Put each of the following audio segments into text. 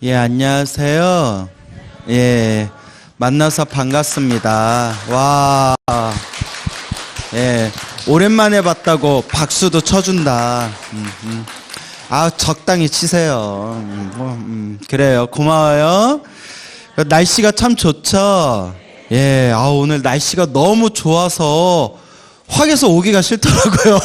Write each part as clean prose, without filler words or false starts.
예, 안녕하세요. 예, 만나서 반갑습니다. 와, 예, 오랜만에 봤다고 박수도 쳐준다. 아, 적당히 치세요. 그래요. 고마워요. 날씨가 참 좋죠? 예, 오늘 날씨가 너무 좋아서 확에서 오기가 싫더라고요.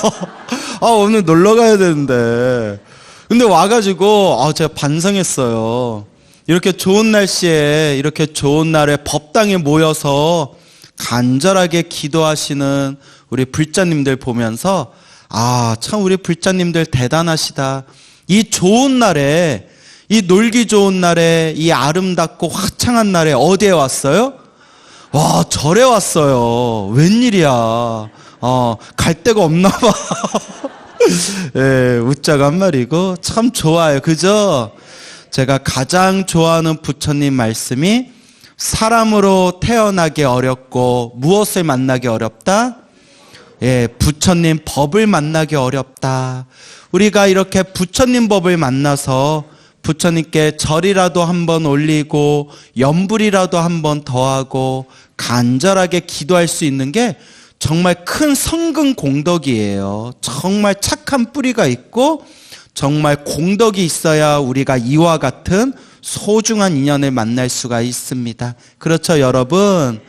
오늘 놀러 가야 되는데. 근데 와가지고, 제가 반성했어요. 이렇게 좋은 날씨에, 이렇게 좋은 날에 법당에 모여서 간절하게 기도하시는 우리 불자님들 보면서, 참 우리 불자님들 대단하시다. 이 좋은 날에, 이 놀기 좋은 날에, 이 아름답고 화창한 날에 어디에 왔어요? 와, 절에 왔어요. 웬일이야. 갈 데가 없나 봐. 예, 웃자가 한 말이고 참 좋아요. 그죠? 제가 가장 좋아하는 부처님 말씀이 사람으로 태어나기 어렵고 무엇을 만나기 어렵다? 예, 부처님 법을 만나기 어렵다. 우리가 이렇게 부처님 법을 만나서 부처님께 절이라도 한번 올리고 연불이라도 한번 더하고 간절하게 기도할 수 있는 게 정말 큰 성근 공덕이에요. 정말 착한 뿌리가 있고 정말 공덕이 있어야 우리가 이와 같은 소중한 인연을 만날 수가 있습니다. 그렇죠, 여러분?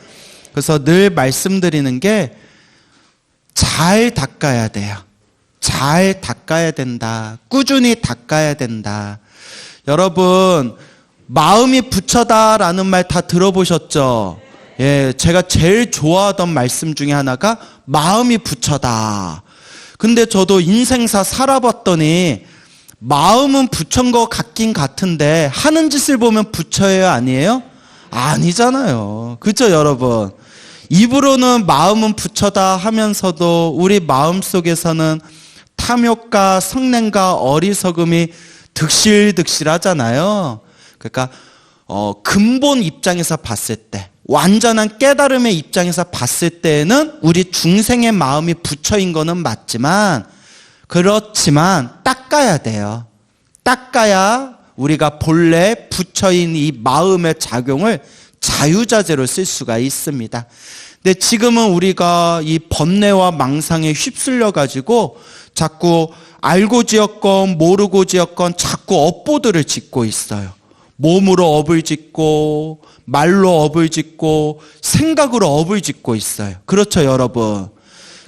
그래서 늘 말씀드리는 게 잘 닦아야 돼요. 잘 닦아야 된다. 꾸준히 닦아야 된다. 여러분, 마음이 부처다라는 말 다 들어보셨죠? 예, 제가 제일 좋아하던 말씀 중에 하나가 마음이 부처다. 근데 저도 인생사 살아봤더니 마음은 부처인 것 같긴 같은데 하는 짓을 보면 부처예요, 아니에요? 아니잖아요. 그렇죠, 여러분? 입으로는 마음은 부처다 하면서도 우리 마음속에서는 탐욕과 성냄과 어리석음이 득실득실하잖아요. 그러니까 근본 입장에서 봤을 때, 완전한 깨달음의 입장에서 봤을 때는 우리 중생의 마음이 부처인 거는 맞지만, 그렇지만 닦아야 돼요. 닦아야 우리가 본래 부처인 이 마음의 작용을 자유자재로 쓸 수가 있습니다. 근데 지금은 우리가 이 번뇌와 망상에 휩쓸려 가지고 자꾸 알고 지었건 모르고 지었건 자꾸 업보들을 짓고 있어요. 몸으로 업을 짓고 말로 업을 짓고 생각으로 업을 짓고 있어요. 그렇죠, 여러분?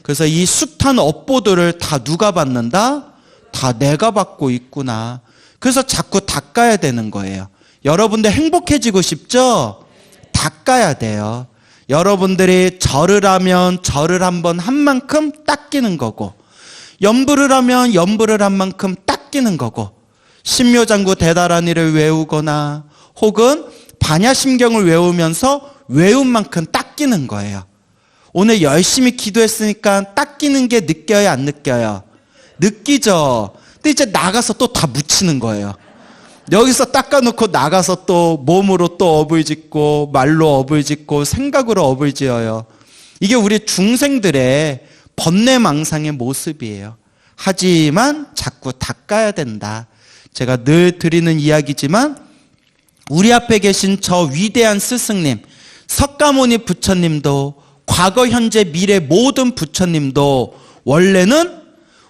그래서 이 숱한 업보들을 다 누가 받는다? 다 내가 받고 있구나. 그래서 자꾸 닦아야 되는 거예요. 여러분들 행복해지고 싶죠? 닦아야 돼요. 여러분들이 절을 하면 절을 한번 한 만큼 닦이는 거고, 연불을 하면 연불을 한 만큼 닦이는 거고, 신묘장구 대다라니를 외우거나 혹은 반야심경을 외우면서 외운 만큼 닦이는 거예요. 오늘 열심히 기도했으니까 닦이는 게 느껴요, 안 느껴요? 느끼죠? 근데 이제 나가서 또 다 묻히는 거예요. 여기서 닦아놓고 나가서 또 몸으로 또 업을 짓고 말로 업을 짓고 생각으로 업을 지어요. 이게 우리 중생들의 번뇌망상의 모습이에요. 하지만 자꾸 닦아야 된다. 제가 늘 드리는 이야기지만 우리 앞에 계신 저 위대한 스승님, 석가모니 부처님도 과거, 현재, 미래 모든 부처님도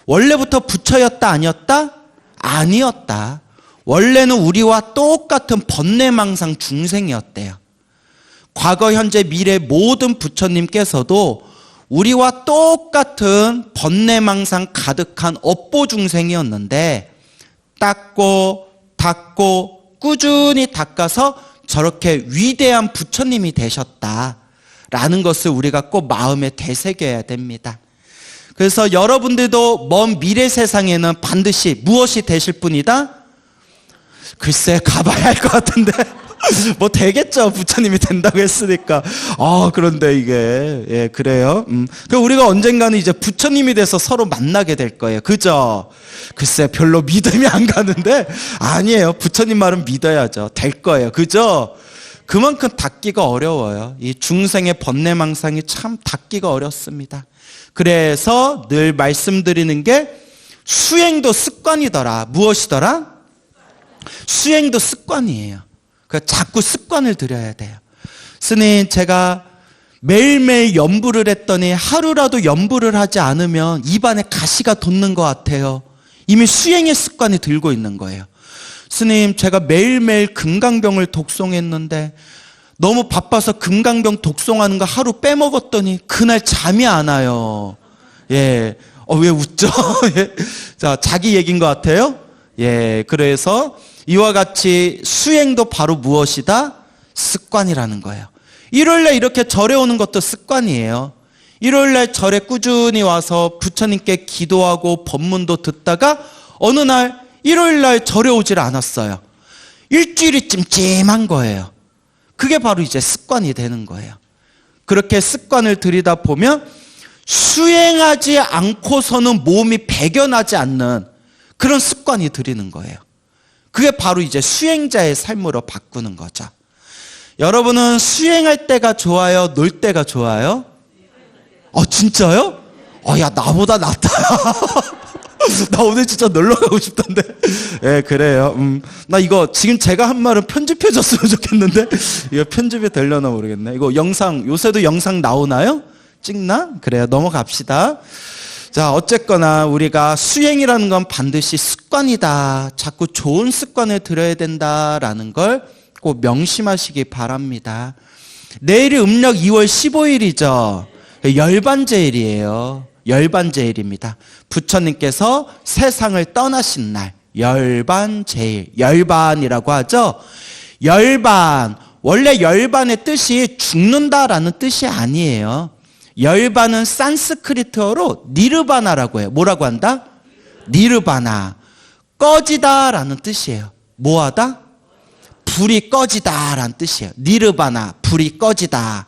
원래부터 부처였다, 아니었다? 아니었다. 원래는 우리와 똑같은 번뇌망상 중생이었대요. 과거, 현재, 미래 모든 부처님께서도 우리와 똑같은 번뇌망상 가득한 업보 중생이었는데 닦고 닦고 꾸준히 닦아서 저렇게 위대한 부처님이 되셨다라는 것을 우리가 꼭 마음에 되새겨야 됩니다. 그래서 여러분들도 먼 미래 세상에는 반드시 무엇이 되실 분이다? 글쎄, 가봐야 할 것 같은데 뭐 되겠죠, 부처님이 된다고 했으니까. 그런데 이게, 예, 그래요. 그럼 우리가 언젠가는 이제 부처님이 돼서 서로 만나게 될 거예요. 그죠? 글쎄, 별로 믿음이 안 가는데, 아니에요. 부처님 말은 믿어야죠. 될 거예요. 그죠? 그만큼 닦기가 어려워요. 이 중생의 번뇌망상이 참 닦기가 어렵습니다. 그래서 늘 말씀드리는 게 수행도 습관이더라. 무엇이더라? 수행도 습관이에요. 그러니까 자꾸 습관을 들여야 돼요. 스님, 제가 매일매일 연부를 했더니 하루라도 연부를 하지 않으면 입안에 가시가 돋는 것 같아요. 이미 수행의 습관이 들고 있는 거예요. 스님, 제가 매일매일 금강병을 독송했는데 너무 바빠서 금강병 독송하는 거 하루 빼먹었더니 그날 잠이 안 와요. 예. 왜 웃죠? 예. 자, 자기 얘기인 것 같아요. 예. 그래서 이와 같이 수행도 바로 무엇이다? 습관이라는 거예요. 일요일날 이렇게 절에 오는 것도 습관이에요. 일요일날 절에 꾸준히 와서 부처님께 기도하고 법문도 듣다가 어느 날 일요일날 절에 오질 않았어요. 일주일이 찜찜한 거예요. 그게 바로 이제 습관이 되는 거예요. 그렇게 습관을 들이다 보면 수행하지 않고서는 몸이 배견하지 않는 그런 습관이 들이는 거예요. 그게 바로 이제 수행자의 삶으로 바꾸는 거죠. 여러분은 수행할 때가 좋아요? 놀 때가 좋아요? 진짜요? 야, 나보다 낫다. 나 오늘 진짜 놀러 가고 싶던데. 예, 그래요. 나 이거 지금 제가 한 말은 편집해 줬으면 좋겠는데 이거 편집이 되려나 모르겠네. 이거 영상, 요새도 영상 나오나요? 찍나? 그래요. 넘어갑시다. 자, 어쨌거나 우리가 수행이라는 건 반드시 습관이다. 자꾸 좋은 습관을 들여야 된다라는 걸 꼭 명심하시기 바랍니다. 내일이 음력 2월 15일이죠. 열반제일이에요. 열반제일입니다. 부처님께서 세상을 떠나신 날, 열반제일, 열반이라고 하죠. 열반, 원래 열반의 뜻이 죽는다라는 뜻이 아니에요. 열반은 산스크리트어로 니르바나라고 해요. 뭐라고 한다? 니르바나. 꺼지다라는 뜻이에요. 뭐하다? 불이 꺼지다라는 뜻이에요. 니르바나, 불이 꺼지다.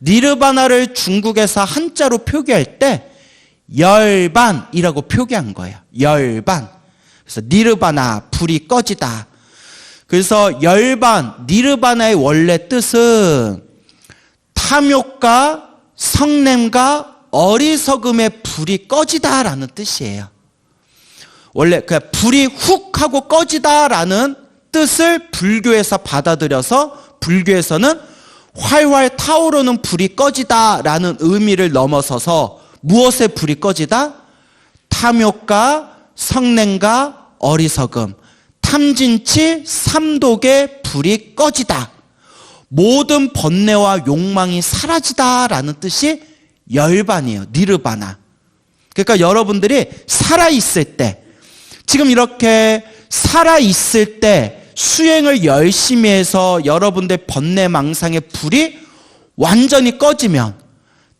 니르바나를 중국에서 한자로 표기할 때 열반이라고 표기한 거예요. 열반. 그래서 니르바나, 불이 꺼지다. 그래서 열반, 니르바나의 원래 뜻은 탐욕과 성냄과 어리석음의 불이 꺼지다라는 뜻이에요. 원래 그 불이 훅 하고 꺼지다라는 뜻을 불교에서 받아들여서 불교에서는 활활 타오르는 불이 꺼지다라는 의미를 넘어서서 무엇의 불이 꺼지다? 탐욕과 성냄과 어리석음, 탐진치 삼독의 불이 꺼지다. 모든 번뇌와 욕망이 사라지다라는 뜻이 열반이에요. 니르바나. 그러니까 여러분들이 살아있을 때, 지금 이렇게 살아있을 때 수행을 열심히 해서 여러분들 번뇌망상의 불이 완전히 꺼지면,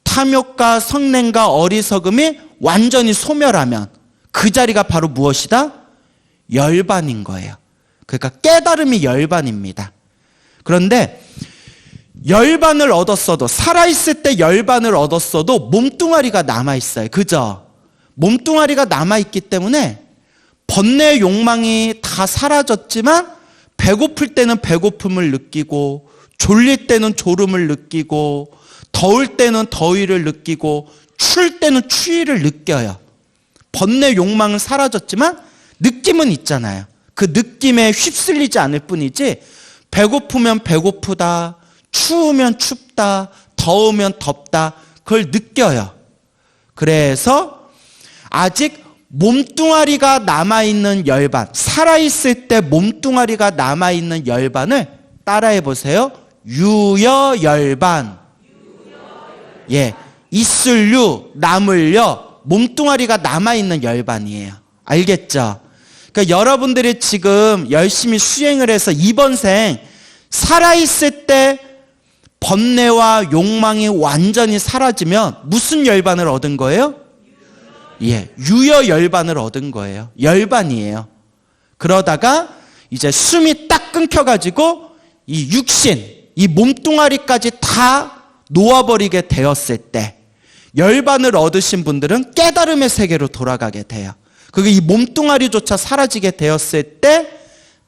탐욕과 성냄과 어리석음이 완전히 소멸하면 그 자리가 바로 무엇이다? 열반인 거예요. 그러니까 깨달음이 열반입니다. 그런데 열반을 얻었어도, 살아있을 때 열반을 얻었어도 몸뚱아리가 남아있어요. 그죠? 몸뚱아리가 남아있기 때문에 번뇌의 욕망이 다 사라졌지만 배고플 때는 배고픔을 느끼고, 졸릴 때는 졸음을 느끼고, 더울 때는 더위를 느끼고, 추울 때는 추위를 느껴요. 번뇌 욕망은 사라졌지만 느낌은 있잖아요. 그 느낌에 휩쓸리지 않을 뿐이지, 배고프면 배고프다, 추우면 춥다, 더우면 덥다, 그걸 느껴요. 그래서 아직 몸뚱아리가 남아있는 열반, 살아있을 때 몸뚱아리가 남아있는 열반을 따라해 보세요. 유여열반. 예, 있을유, 남을여, 몸뚱아리가 남아있는 열반이에요. 알겠죠? 그러니까 여러분들이 지금 열심히 수행을 해서 이번 생 살아있을 때 번뇌와 욕망이 완전히 사라지면 무슨 열반을 얻은 거예요? 예, 유여열반을 얻은 거예요. 열반이에요. 그러다가 이제 숨이 딱 끊겨가지고 이 육신, 이 몸뚱아리까지 다 놓아버리게 되었을 때 열반을 얻으신 분들은 깨달음의 세계로 돌아가게 돼요. 그게 이 몸뚱아리조차 사라지게 되었을 때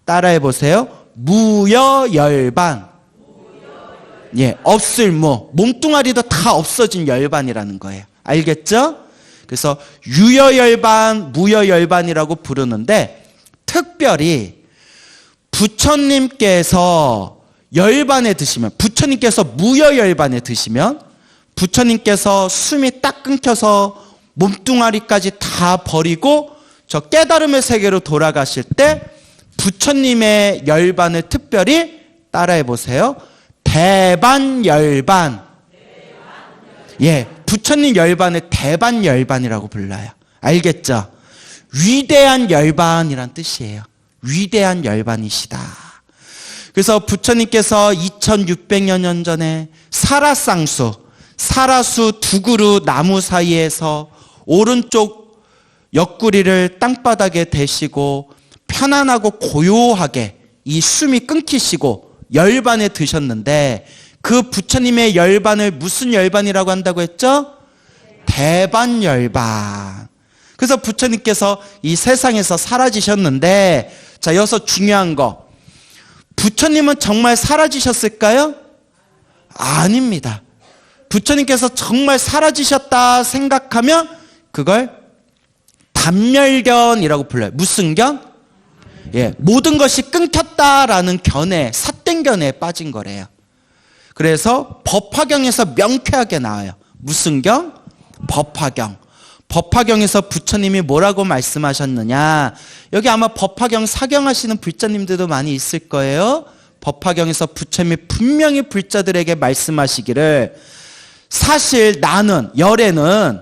따라해 보세요. 무여열반. 예, 없을 무. 몸뚱아리도 다 없어진 열반이라는 거예요. 알겠죠? 그래서 유여열반, 무여열반이라고 부르는데, 특별히 부처님께서 열반에 드시면, 부처님께서 무여열반에 드시면, 부처님께서 숨이 딱 끊겨서 몸뚱아리까지 다 버리고 저 깨달음의 세계로 돌아가실 때 부처님의 열반을 특별히 따라해 보세요. 대반열반. 예, 부처님 열반을 대반열반이라고 불러요. 알겠죠? 위대한 열반이란 뜻이에요. 위대한 열반이시다. 그래서 부처님께서 2600여 년 전에 사라수 두 그루 나무 사이에서 오른쪽 옆구리를 땅바닥에 대시고 편안하고 고요하게 이 숨이 끊기시고 열반에 드셨는데, 그 부처님의 열반을 무슨 열반이라고 한다고 했죠? 대반열반. 그래서 부처님께서 이 세상에서 사라지셨는데, 자, 여기서 중요한 거, 부처님은 정말 사라지셨을까요? 아닙니다. 부처님께서 정말 사라지셨다 생각하면 그걸 단멸견이라고 불러요. 무슨 견? 예, 모든 것이 끊겼다라는 견해, 삿된 견해에 빠진 거래요. 그래서 법화경에서 명쾌하게 나와요. 무슨 경? 법화경. 법화경에서 부처님이 뭐라고 말씀하셨느냐? 여기 아마 법화경 사경하시는 불자님들도 많이 있을 거예요. 법화경에서 부처님이 분명히 불자들에게 말씀하시기를, 사실 나는, 열애는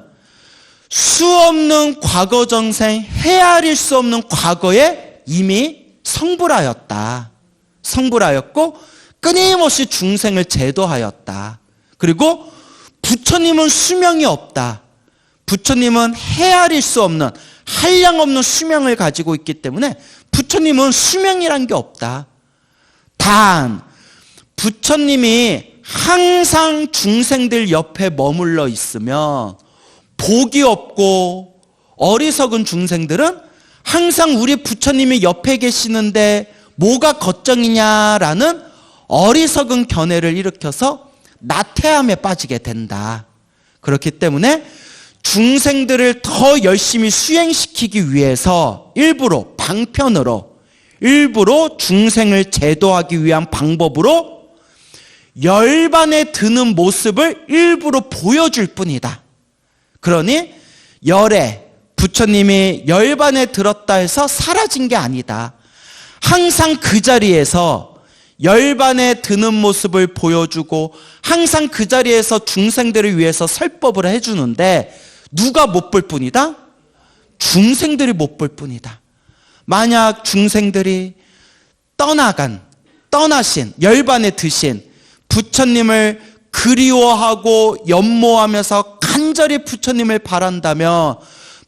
수없는 과거 정생, 헤아릴 수 없는 과거에 이미 성불하였다. 성불하였고 끊임없이 중생을 제도하였다. 그리고 부처님은 수명이 없다. 부처님은 헤아릴 수 없는, 한량없는 수명을 가지고 있기 때문에 부처님은 수명이란 게 없다. 단 부처님이 항상 중생들 옆에 머물러 있으면 복이 없고 어리석은 중생들은 항상 우리 부처님이 옆에 계시는데 뭐가 걱정이냐라는 어리석은 견해를 일으켜서 나태함에 빠지게 된다. 그렇기 때문에 중생들을 더 열심히 수행시키기 위해서 일부러 방편으로, 일부러 중생을 제도하기 위한 방법으로 열반에 드는 모습을 일부러 보여줄 뿐이다. 그러니 열에 부처님이 열반에 들었다 해서 사라진 게 아니다. 항상 그 자리에서 열반에 드는 모습을 보여주고 항상 그 자리에서 중생들을 위해서 설법을 해주는데, 누가 못 볼 뿐이다? 중생들이 못 볼 뿐이다. 만약 중생들이 떠나신, 열반에 드신 부처님을 그리워하고 연모하면서 간절히 부처님을 바란다면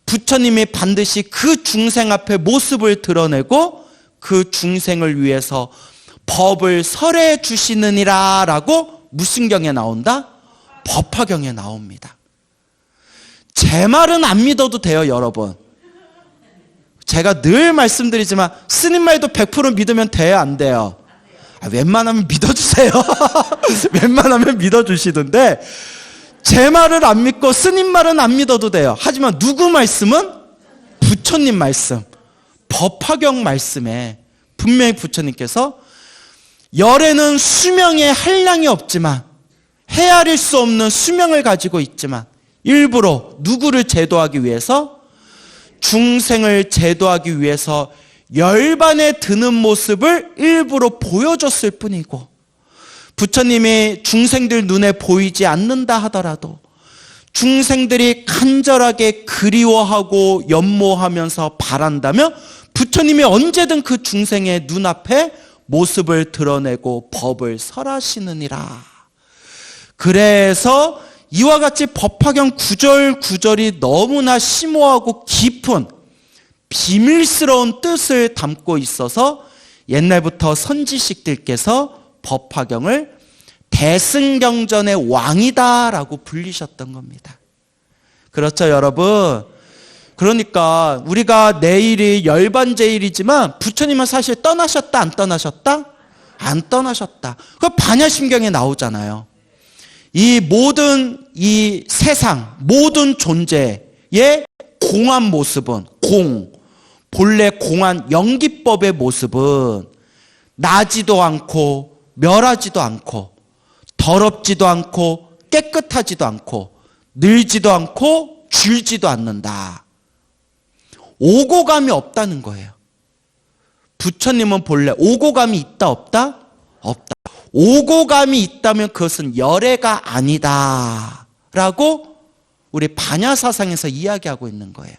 부처님이 반드시 그 중생 앞에 모습을 드러내고 그 중생을 위해서 법을 설해 주시느니라 라고 무슨 경에 나온다? 법화경에 나옵니다. 제 말은 안 믿어도 돼요, 여러분. 제가 늘 말씀드리지만 스님 말도 100% 믿으면 돼요, 안 돼요? 웬만하면 믿어주세요. 웬만하면 믿어주시던데, 제 말을 안 믿고 스님 말은 안 믿어도 돼요. 하지만 누구 말씀은? 부처님 말씀, 법화경 말씀에 분명히 부처님께서 열에는 수명에 한량이 없지만, 헤아릴 수 없는 수명을 가지고 있지만 일부러 누구를 제도하기 위해서? 중생을 제도하기 위해서 열반에 드는 모습을 일부러 보여줬을 뿐이고, 부처님이 중생들 눈에 보이지 않는다 하더라도 중생들이 간절하게 그리워하고 연모하면서 바란다면 부처님이 언제든 그 중생의 눈앞에 모습을 드러내고 법을 설하시느니라. 그래서 이와 같이 법화경 구절구절이 너무나 심오하고 깊은 비밀스러운 뜻을 담고 있어서 옛날부터 선지식들께서 법화경을 대승경전의 왕이다라고 불리셨던 겁니다. 그렇죠, 여러분? 그러니까 우리가 내일이 열반제일이지만 부처님은 사실 떠나셨다, 안 떠나셨다? 안 떠나셨다. 그 반야심경에 나오잖아요. 이 모든 이 세상, 모든 존재의 공한 모습은, 본래 공한 영기법의 모습은 나지도 않고 멸하지도 않고 더럽지도 않고 깨끗하지도 않고 늘지도 않고 줄지도 않는다. 오고 감이 없다는 거예요. 부처님은 본래 오고 감이 있다 없다? 없다. 오고 감이 있다면 그것은 열애가 아니다 라고 우리 반야사상에서 이야기하고 있는 거예요.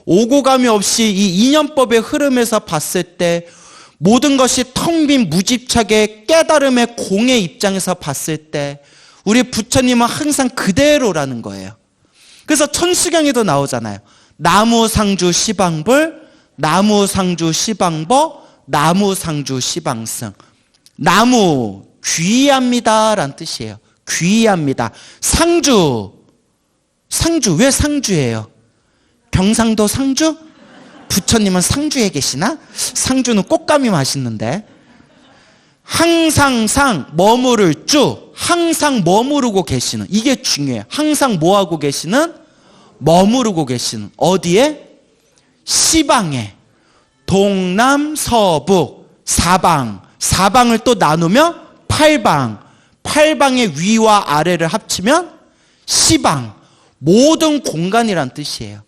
오고 감이 없이 이 인연법의 흐름에서 봤을 때 모든 것이 텅 빈 무집착의 깨달음의 공의 입장에서 봤을 때 우리 부처님은 항상 그대로라는 거예요. 그래서 천수경에도 나오잖아요. 나무상주 시방불, 나무상주 시방버, 나무상주 시방승. 나무 귀합니다 라는 뜻이에요. 귀합니다. 상주 왜 상주예요? 경상도 상주? 부처님은 상주에 계시나? 상주는 꽃감이 맛있는데. 항상 머무를 주, 항상 머무르고 계시는, 이게 중요해요. 항상 뭐하고 계시는? 머무르고 계시는. 어디에? 시방에. 동남 서북 사방을 또 나누면 팔방의 위와 아래를 합치면 시방, 모든 공간이란 뜻이에요.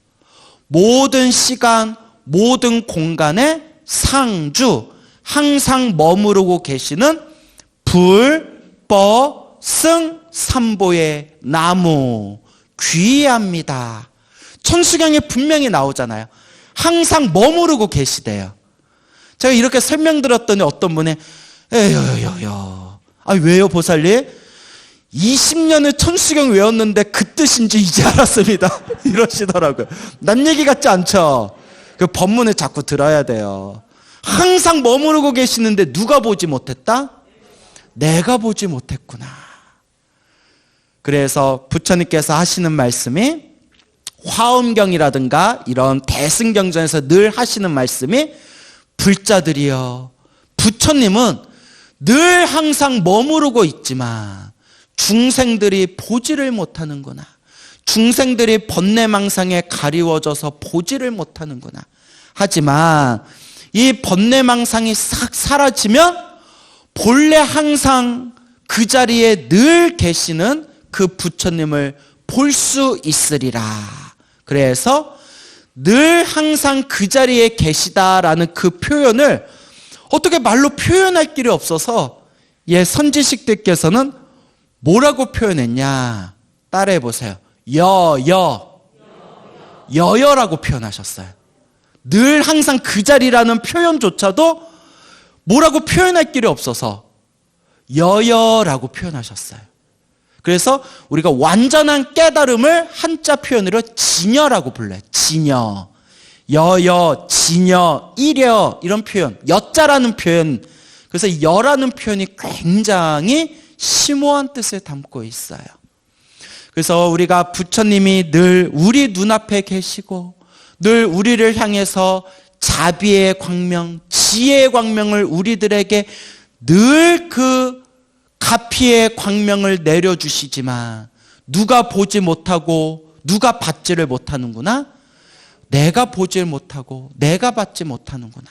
모든 시간, 모든 공간에 상주, 항상 머무르고 계시는 불, 뻐, 승, 삼보의 나무, 귀합니다. 천수경에 분명히 나오잖아요. 항상 머무르고 계시대요. 제가 이렇게 설명드렸더니 어떤 분이 왜요 보살님? 20년을 천수경 외웠는데 그 뜻인지 이제 알았습니다. 이러시더라고요. 남 얘기 같지 않죠? 그 법문을 자꾸 들어야 돼요. 항상 머무르고 계시는데 누가 보지 못했다? 내가 보지 못했구나. 그래서 부처님께서 하시는 말씀이 화엄경이라든가 이런 대승경전에서 늘 하시는 말씀이 불자들이여, 부처님은 늘 항상 머무르고 있지만 중생들이 보지를 못하는구나. 중생들이 번뇌망상에 가리워져서 보지를 못하는구나. 하지만 이 번뇌망상이 싹 사라지면 본래 항상 그 자리에 늘 계시는 그 부처님을 볼 수 있으리라. 그래서 늘 항상 그 자리에 계시다라는 그 표현을 어떻게 말로 표현할 길이 없어서 선지식들께서는 뭐라고 표현했냐? 따라해 보세요. 여여라고 표현하셨어요. 늘 항상 그 자리라는 표현조차도 뭐라고 표현할 길이 없어서 여여라고 표현하셨어요. 그래서 우리가 완전한 깨달음을 한자 표현으로 진여라고 불러요. 진여. 여여, 진여, 일여 이런 표현. 여자라는 표현. 그래서 여라는 표현이 굉장히 심오한 뜻을 담고 있어요. 그래서 우리가 부처님이 늘 우리 눈앞에 계시고 늘 우리를 향해서 자비의 광명, 지혜의 광명을 우리들에게 늘 그 가피의 광명을 내려주시지만 누가 보지 못하고 누가 받지를 못하는구나? 내가 보질 못하고 내가 받지 못하는구나.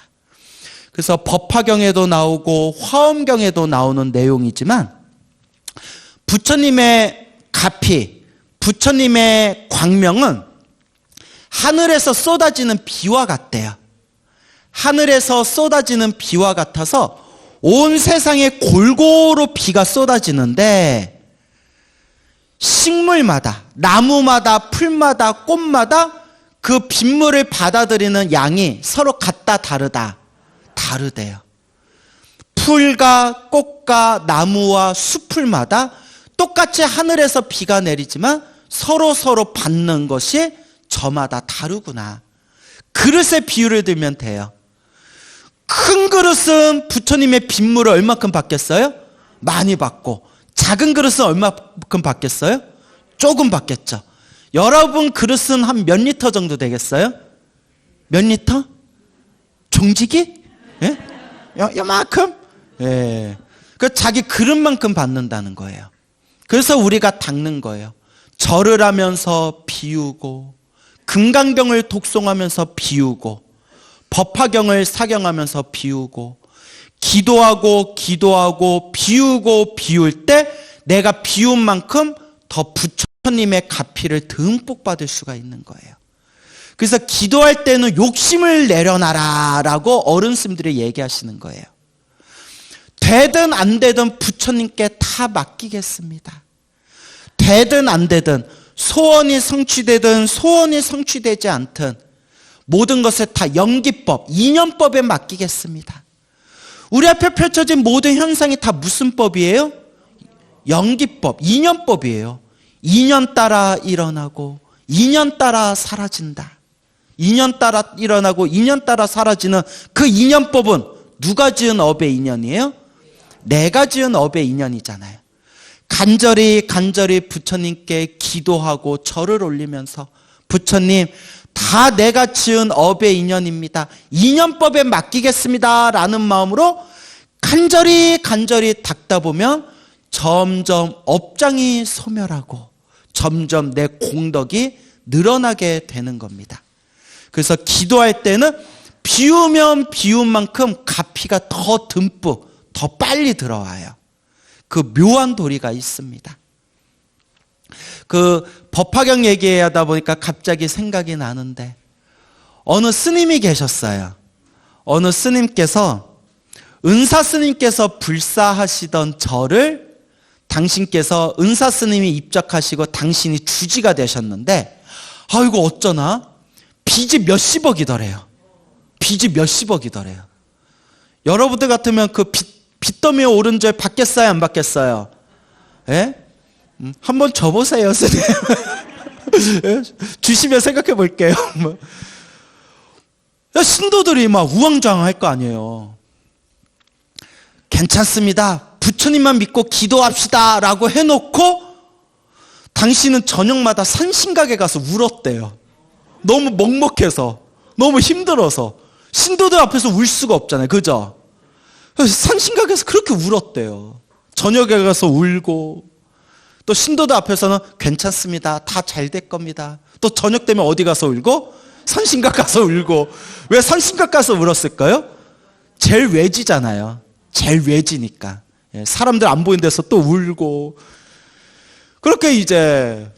그래서 법화경에도 나오고 화엄경에도 나오는 내용이지만 부처님의 가피, 부처님의 광명은 하늘에서 쏟아지는 비와 같대요. 하늘에서 쏟아지는 비와 같아서 온 세상에 골고루 비가 쏟아지는데 식물마다, 나무마다, 풀마다, 꽃마다 그 빗물을 받아들이는 양이 서로 같다 다르다. 다르대요. 풀과 꽃과 나무와 수풀마다 똑같이 하늘에서 비가 내리지만 서로 받는 것이 저마다 다르구나. 그릇의 비유를 들면 돼요. 큰 그릇은 부처님의 빗물을 얼마큼 받겠어요? 많이 받고. 작은 그릇은 얼마큼 받겠어요? 조금 받겠죠. 여러분 그릇은 한 몇 리터 정도 되겠어요? 몇 리터? 종지기? 예? 요만큼? 예. 그 자기 그릇만큼 받는다는 거예요. 그래서 우리가 닦는 거예요. 절을 하면서 비우고, 금강경을 독송하면서 비우고, 법화경을 사경하면서 비우고, 기도하고 기도하고 비우고 비울 때 내가 비운 만큼 더 부처님의 가피를 듬뿍 받을 수가 있는 거예요. 그래서 기도할 때는 욕심을 내려놔라 라고 어른스님들이 얘기하시는 거예요. 되든 안 되든 부처님께 다 맡기겠습니다. 되든 안 되든 소원이 성취되든 소원이 성취되지 않든 모든 것을 다 영기법, 인연법에 맡기겠습니다. 우리 앞에 펼쳐진 모든 현상이 다 무슨 법이에요? 영기법, 인연법이에요. 인연 따라 일어나고 인연 따라 사라진다. 인연 따라 일어나고 인연 따라 사라지는 그 인연법은 누가 지은 업의 인연이에요? 내가 지은 업의 인연이잖아요. 간절히 부처님께 기도하고 절을 올리면서 부처님 다 내가 지은 업의 인연입니다. 인연법에 맡기겠습니다 라는 마음으로 간절히 닦다 보면 점점 업장이 소멸하고 점점 내 공덕이 늘어나게 되는 겁니다. 그래서 기도할 때는 비우면 비운 만큼 가피가 더 듬뿍 더 빨리 들어와요. 그 묘한 도리가 있습니다. 그 법화경 얘기하다 보니까 갑자기 생각이 나는데 어느 스님이 계셨어요. 어느 스님께서 은사 스님께서 불사하시던 절을 당신께서 은사 스님이 입적하시고 당신이 주지가 되셨는데 아이고 어쩌나 빚이 몇십억이더래요. 빚이 몇십억이더래요. 여러분들 같으면 그 빚더미에 오른 절 받겠어요 안 받겠어요? 예? 한번 줘보세요 스님. 예? 주시면 생각해 볼게요. 신도들이 막 우왕좌왕할 거 아니에요. 괜찮습니다. 부처님만 믿고 기도합시다 라고 해놓고 당신은 저녁마다 산신각에 가서 울었대요. 너무 먹먹해서 너무 힘들어서 신도들 앞에서 울 수가 없잖아요. 그죠? 산신각에서 그렇게 울었대요. 저녁에 가서 울고 또 신도들 앞에서는 괜찮습니다. 다 잘 될 겁니다. 또 저녁 되면 어디 가서 울고? 산신각 가서 울고. 왜 산신각 가서 울었을까요? 제일 외지잖아요. 제일 외지니까. 사람들 안 보이는 데서 또 울고. 그렇게 이제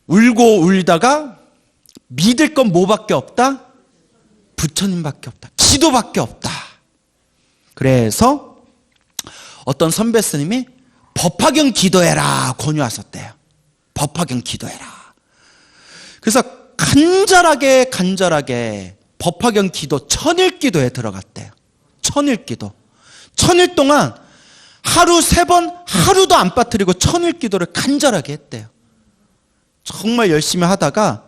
울고 울다가 믿을 건 뭐밖에 없다? 부처님밖에 없다. 기도밖에 없다. 그래서 어떤 선배 스님이 법화경 기도해라 권유하셨대요. 법화경 기도해라. 그래서 간절하게 법화경 기도 천일기도에 들어갔대요. 천일기도. 천일 동안 하루 3번 하루도 안 빠뜨리고 천일기도를 간절하게 했대요. 정말 열심히 하다가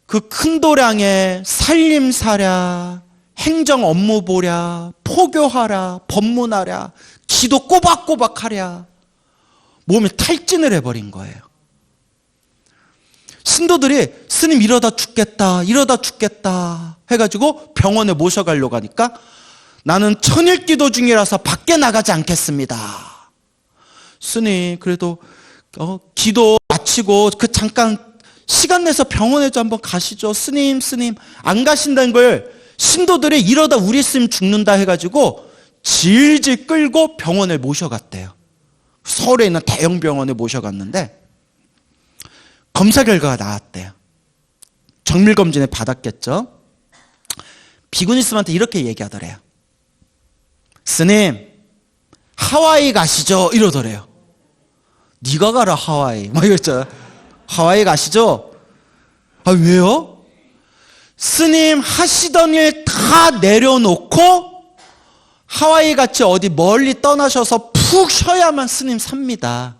그 큰 도량에 살림사랴, 행정 업무 보랴, 포교하랴, 법문하랴, 기도 꼬박꼬박 하랴 몸이 탈진을 해버린 거예요. 신도들이 스님 이러다 죽겠다 해가지고 병원에 모셔가려고 하니까 나는 천일기도 중이라서 밖에 나가지 않겠습니다. 스님 그래도 기도 마치고 그 잠깐 시간 내서 병원에 좀 한번 가시죠. 스님 안 가신다는 걸 신도들이 이러다 우리 스님 죽는다 해가지고 질질 끌고 병원에 모셔갔대요. 서울에 있는 대형 병원에 모셔갔는데 검사 결과가 나왔대요. 정밀검진을 받았겠죠. 비구니 스님한테 이렇게 얘기하더래요. 스님 하와이 가시죠 이러더래요. 네가 가라 하와이 막 이랬잖아. 하와이 가시죠. 아 왜요? 스님 하시던 일 다 내려놓고 하와이 같이 어디 멀리 떠나셔서 푹 쉬어야만 스님 삽니다.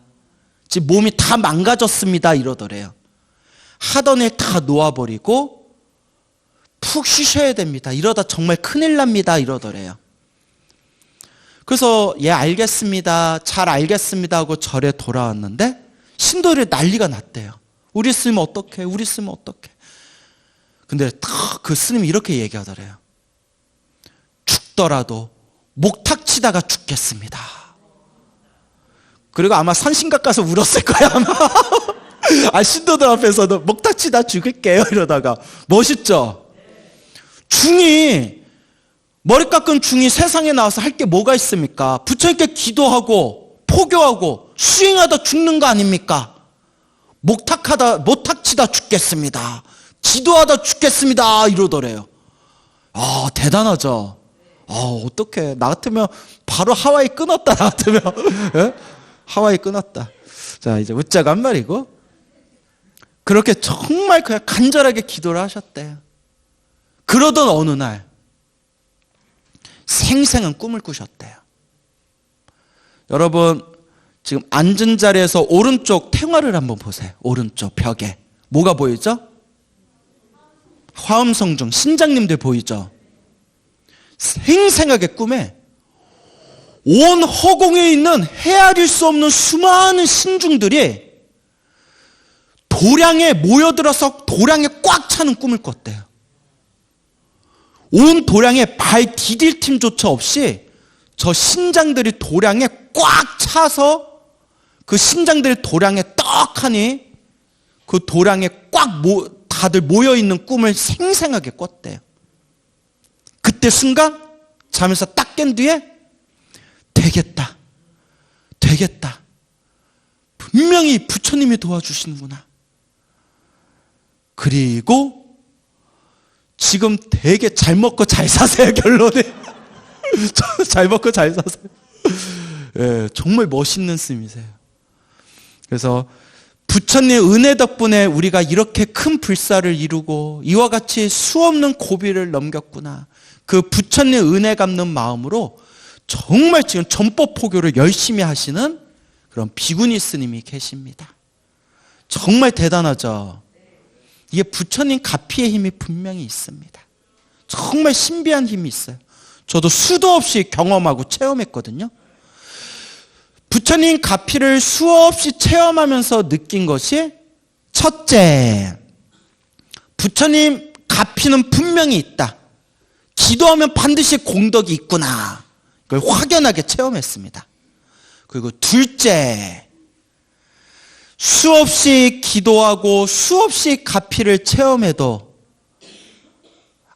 지금 몸이 다 망가졌습니다 이러더래요. 하던 일 다 놓아버리고 푹 쉬셔야 됩니다. 이러다 정말 큰일 납니다 이러더래요. 그래서 예 알겠습니다. 잘 알겠습니다 하고 절에 돌아왔는데 신도들이 난리가 났대요. 우리 스님 어떡해? 우리 스님 어떡해? 근데 그 스님이 이렇게 얘기하더래요. 죽더라도 목탁 치다가 죽겠습니다. 그리고 아마 산신각 가서 울었을 거야 아마. 신도들 앞에서도 목탁 치다 죽을게요 이러다가. 멋있죠? 중이 머리 깎은 중이 세상에 나와서 할 게 뭐가 있습니까? 부처님께 기도하고 포교하고 수행하다 죽는 거 아닙니까? 목탁치다 죽겠습니다. 기도하다 죽겠습니다. 이러더래요. 아, 대단하죠. 아, 어떡해. 나 같으면 바로 하와이 끊었다. 나 같으면. 예? 하와이 끊었다. 자, 이제 웃자고 한 말이고. 그렇게 정말 그냥 간절하게 기도를 하셨대요. 그러던 어느 날 생생한 꿈을 꾸셨대요. 여러분, 지금 앉은 자리에서 오른쪽 태화를 한번 보세요. 오른쪽 벽에 뭐가 보이죠? 화엄성중 신장님들 보이죠? 생생하게 꿈에 온 허공에 있는 헤아릴 수 없는 수많은 신중들이 도량에 모여들어서 도량에 꽉 차는 꿈을 꿨대요. 온 도량에 발 디딜 틈조차 없이 저 신장들이 도량에 꽉 차서 그 신장들이 도량에 떡하니 그 도량에 꽉 다들 모여있는 꿈을 생생하게 꿨대요. 그때 순간 잠에서 딱 깬 뒤에 되겠다. 분명히 부처님이 도와주시는구나. 그리고 지금 되게 잘 먹고 잘 사세요, 결론이. 잘 먹고 잘 사세요. 예, 정말 멋있는 스님이세요. 그래서 부처님의 은혜 덕분에 우리가 이렇게 큰 불사를 이루고 이와 같이 수없는 고비를 넘겼구나. 그 부처님의 은혜 갚는 마음으로 정말 지금 전법포교를 열심히 하시는 그런 비구니 스님이 계십니다. 정말 대단하죠. 이게 부처님 가피의 힘이 분명히 있습니다. 정말 신비한 힘이 있어요. 저도 수도 없이 경험하고 체험했거든요. 부처님 가피를 수없이 체험하면서 느낀 것이 첫째, 부처님 가피는 분명히 있다. 기도하면 반드시 공덕이 있구나. 그걸 확연하게 체험했습니다. 그리고 둘째, 수없이 기도하고 수없이 가피를 체험해도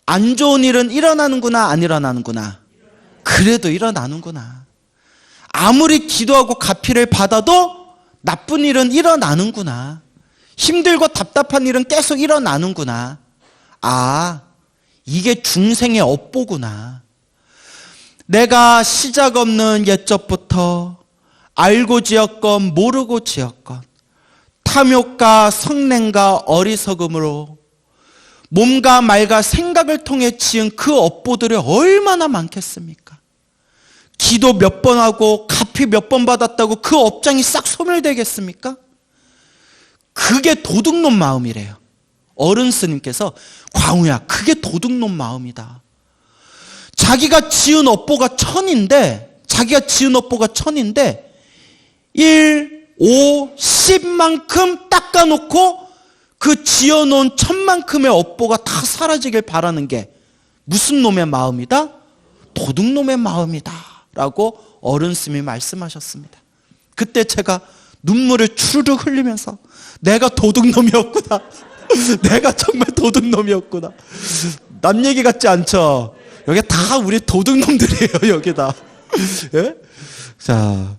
안 좋은 일은 일어나는구나, 안 일어나는구나. 그래도 일어나는구나. 아무리 기도하고 가피를 받아도 나쁜 일은 일어나는구나. 힘들고 답답한 일은 계속 일어나는구나. 아, 이게 중생의 업보구나. 내가 시작 없는 옛적부터 알고 지었건 모르고 지었건 탐욕과 성냄과 어리석음으로 몸과 말과 생각을 통해 지은 그 업보들이 얼마나 많겠습니까? 기도 몇 번 하고 가피 몇 번 받았다고 그 업장이 싹 소멸되겠습니까? 그게 도둑놈 마음이래요. 어른 스님께서 광우야, 그게 도둑놈 마음이다. 자기가 지은 업보가 천인데 1, 5, 10만큼 닦아놓고 그 지어놓은 1000만큼의 업보가 다 사라지길 바라는 게 무슨 놈의 마음이다? 도둑놈의 마음이다 라고 어른 스님이 말씀하셨습니다. 그때 제가 눈물을 추르륵 흘리면서 내가 도둑놈이었구나. 내가 정말 도둑놈이었구나. 남 얘기 같지 않죠? 여기 다 우리 도둑놈들이에요. 여기 다. 예? 자,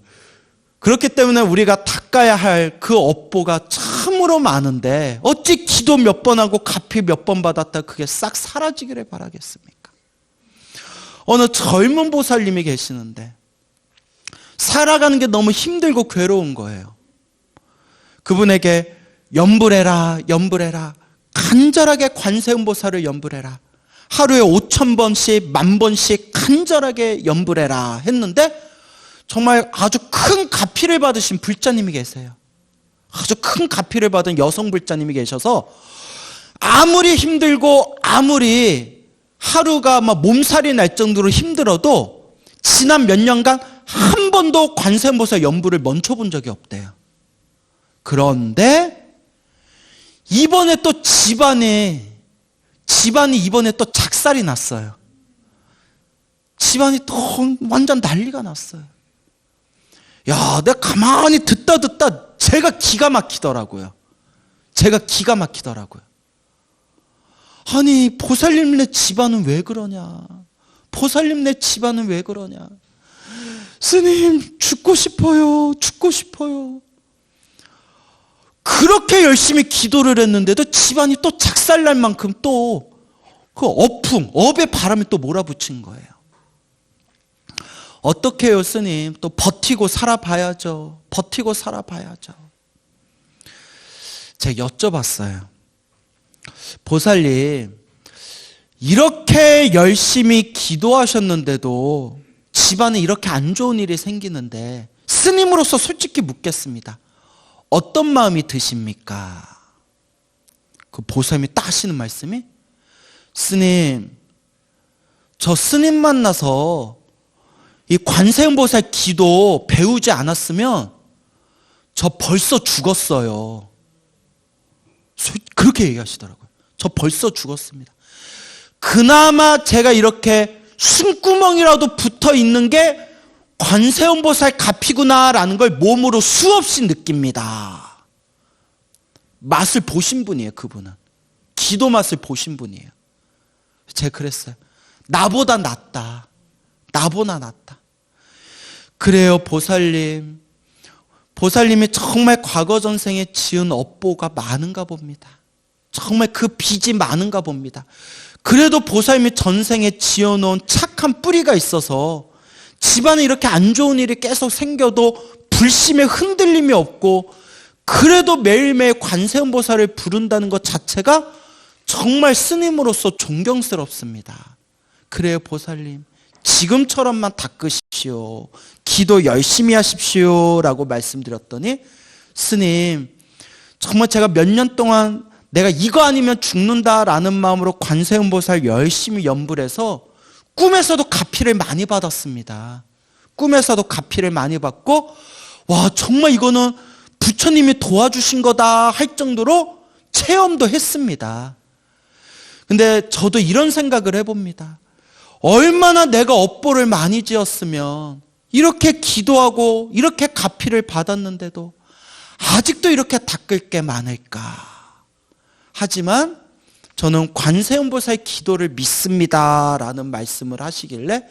그렇기 때문에 우리가 닦아야 할 그 업보가 참으로 많은데 어찌 기도 몇 번 하고 가피 몇 번 받았다 그게 싹 사라지기를 바라겠습니까? 어느 젊은 보살님이 계시는데 살아가는 게 너무 힘들고 괴로운 거예요. 그분에게 염불해라, 간절하게 관세음보살을 염불해라. 하루에 5000번씩 10,000번씩 간절하게 염불해라 했는데 정말 아주 큰 가피를 받으신 불자님이 계세요. 아주 큰 가피를 받은 여성 불자님이 계셔서 아무리 힘들고 아무리 하루가 막 몸살이 날 정도로 힘들어도 지난 몇 년간 한 번도 관세음보살 염불을 멈춰본 적이 없대요. 그런데 이번에 또 집안이 이번에 또 작살이 났어요. 집안이 또 완전 난리가 났어요. 야, 내가 가만히 듣다 제가 기가 막히더라고요. 아니, 보살님네 집안은 왜 그러냐? 보살님 내 집안은 왜 그러냐? 스님 죽고 싶어요. 죽고 싶어요. 그렇게 열심히 기도를 했는데도 집안이 또 작살날 만큼 또 그 업의 바람이 또 몰아붙인 거예요. 어떻게 해요, 스님? 또 버티고 살아봐야죠. 버티고 살아봐야죠. 제가 여쭤봤어요. 보살님, 이렇게 열심히 기도하셨는데도 집안에 이렇게 안 좋은 일이 생기는데 스님으로서 솔직히 묻겠습니다. 어떤 마음이 드십니까? 그 보살님이 딱 하시는 말씀이, 스님, 저 스님 만나서 이 관세음보살 기도 배우지 않았으면 저 벌써 죽었어요. 그렇게 얘기하시더라고요. 저 벌써 죽었습니다. 그나마 제가 이렇게 숨구멍이라도 붙어 있는 게 관세음보살 값이구나라는 걸 몸으로 수없이 느낍니다. 맛을 보신 분이에요, 그분은. 기도 맛을 보신 분이에요. 제가 그랬어요. 나보다 낫다. 나보다 낫다. 그래요, 보살님. 보살님이 정말 과거 전생에 지은 업보가 많은가 봅니다. 정말 그 빚이 많은가 봅니다. 그래도 보살님이 전생에 지어놓은 착한 뿌리가 있어서 집안에 이렇게 안 좋은 일이 계속 생겨도 불심에 흔들림이 없고, 그래도 매일매일 관세음보살을 부른다는 것 자체가 정말 스님으로서 존경스럽습니다. 그래요, 보살님. 지금처럼만 닦으십시오. 기도 열심히 하십시오. 라고 말씀드렸더니, 스님, 정말 제가 몇 년 동안 내가 이거 아니면 죽는다라는 마음으로 관세음보살 열심히 연불해서 꿈에서도 가피를 많이 받았습니다. 꿈에서도 가피를 많이 받고, 와, 정말 이거는 부처님이 도와주신 거다 할 정도로 체험도 했습니다. 근데 저도 이런 생각을 해봅니다. 얼마나 내가 업보를 많이 지었으면 이렇게 기도하고 이렇게 가피를 받았는데도 아직도 이렇게 닦을 게 많을까. 하지만 저는 관세음보살 기도를 믿습니다라는 말씀을 하시길래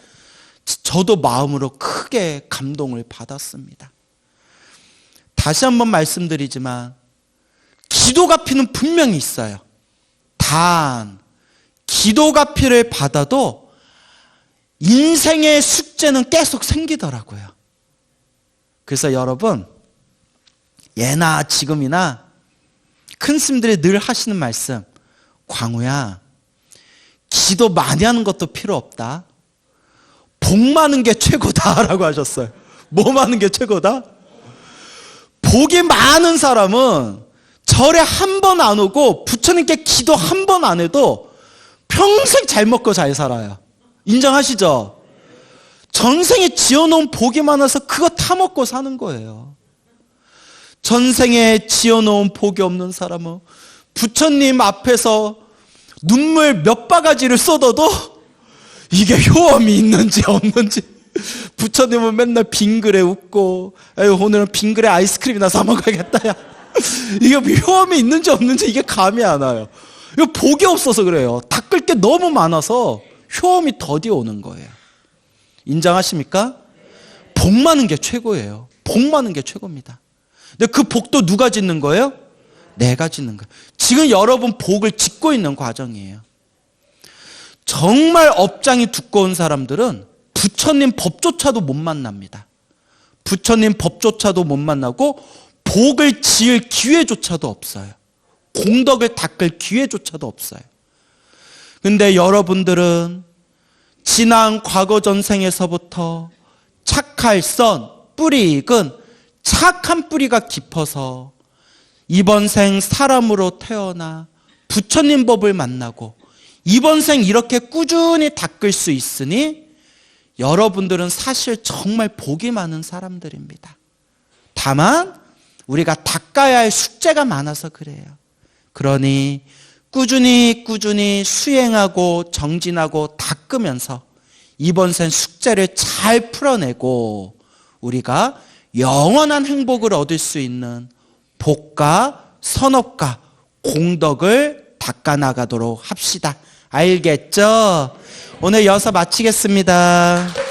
저도 마음으로 크게 감동을 받았습니다. 다시 한번 말씀드리지만 기도 가피는 분명히 있어요. 단 기도 가피를 받아도 인생의 숙제는 계속 생기더라고요. 그래서 여러분, 예나 지금이나 큰 스님들이 늘 하시는 말씀, 광우야, 기도 많이 하는 것도 필요 없다. 복 많은 게 최고다라고 하셨어요. 뭐 많은 게 최고다? 복이 많은 사람은 절에 한 번 안 오고 부처님께 기도 한 번 안 해도 평생 잘 먹고 잘 살아요. 인정하시죠? 전생에 지어놓은 복이 많아서 그거 타먹고 사는 거예요. 전생에 지어놓은 복이 없는 사람은 부처님 앞에서 눈물 몇 바가지를 쏟아도 이게 효험이 있는지 없는지, 부처님은 맨날 빙그레 웃고, 에휴, 오늘은 빙그레 아이스크림이나 사 먹어야겠다, 야. 이게 효험이 있는지 없는지 이게 감이 안 와요. 이거 복이 없어서 그래요. 닦을 게 너무 많아서 효험이 더디 오는 거예요. 인정하십니까? 복 많은 게 최고예요. 복 많은 게 최고입니다. 근데 그 복도 누가 짓는 거예요? 내가 짓는 거예요. 지금 여러분 복을 짓고 있는 과정이에요. 정말 업장이 두꺼운 사람들은 부처님 법조차도 못 만납니다. 부처님 법조차도 못 만나고 복을 지을 기회조차도 없어요. 공덕을 닦을 기회조차도 없어요. 근데 여러분들은 지난 과거 전생에서부터 착할선 뿌리 익은 착한 뿌리가 깊어서 이번 생 사람으로 태어나 부처님 법을 만나고 이번 생 이렇게 꾸준히 닦을 수 있으니 여러분들은 사실 정말 복이 많은 사람들입니다. 다만 우리가 닦아야 할 숙제가 많아서 그래요. 그러니 꾸준히 수행하고 정진하고 닦으면서 이번 생 숙제를 잘 풀어내고 우리가 영원한 행복을 얻을 수 있는 복과 선업과 공덕을 닦아나가도록 합시다 알겠죠? 오늘 여기서 마치겠습니다.